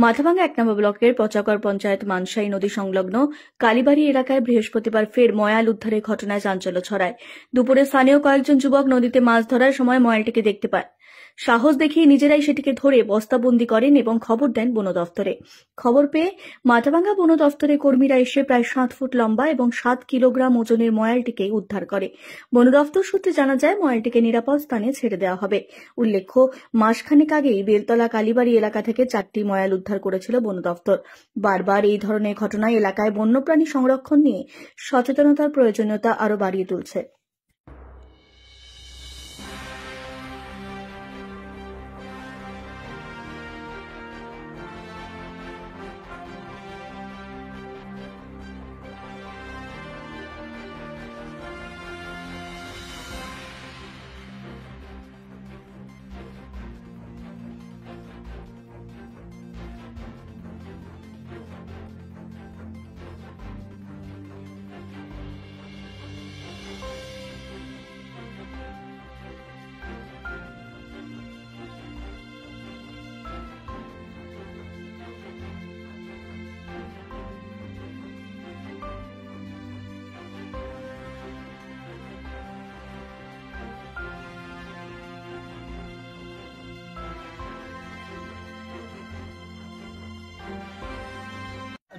মাথাভাঙ্গা ১ নম্বর ব্লকের পচাগড় পঞ্চায়েত মানসাই নদী সংলগ্ন কালীবাড়ি এলাকায় বৃহস্পতিবার ফের ময়াল উদ্ধারের ঘটনায় চাঞ্চল্য ছড়ায়। দুপুরে স্থানীয় কয়েকজন যুবক নদীতে মাছ ধরার সময় ময়ালটিকে দেখতে পায়। সাহস দেখিয়ে নিজেরাই সেটিকে ধরে বস্তাবন্দি করেন এবং খবর দেন বন দফতরে। খবর পেয়ে মাথাভাঙ্গা বন দফতরের কর্মীরা এসে প্রায় 7 ফুট লম্বা এবং 7 কিলোগ্রাম ওজনের ময়ালটিকে উদ্ধার করে। বন দফতর সূত্রে জানা যায়, ময়ালটিকে নিরাপদ স্থানে ছেড়ে দেওয়া হবে। উল্লেখ্য, মাসখানেক আগেই বেলতলা কালীবাড়ি এলাকা থেকে 4টি ময়াল উদ্ধার করেছিল বন দফতর। বারবার এই ধরনের ঘটনায় এলাকায় বন্যপ্রাণী সংরক্ষণ নিয়ে সচেতনতার প্রয়োজনীয়তা আরও বাড়িয়ে তুলছে।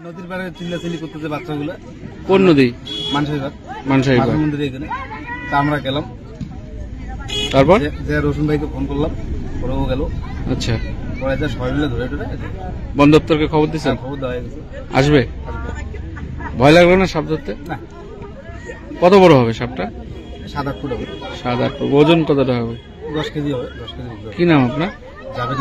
নদীর পাড়ে চিল্লাচিল্লি করতেছে বাচ্চাগুলো। কোন নদী? মানসাই মন্দির এখানে। তা আমরা গেলাম, তারপর রসুন ভাইকে ফোন করলাম, ওরাও গেল। আচ্ছা, পরে সবাই মিলে ধরে ধরে বন দপ্তরকে খবর দিচ্ছেন? খবর দেওয়া গেছে। আসবে? ভয় লাগলো না সাপ ধরতে? না। কত বড় হবে সাপটা? 7-8 ফুট হবে। 7-8 ফুট। ওজন কতটা হবে? 10 কেজি হবে। 10 কেজি। কি নাম আপনার? জাভেদ।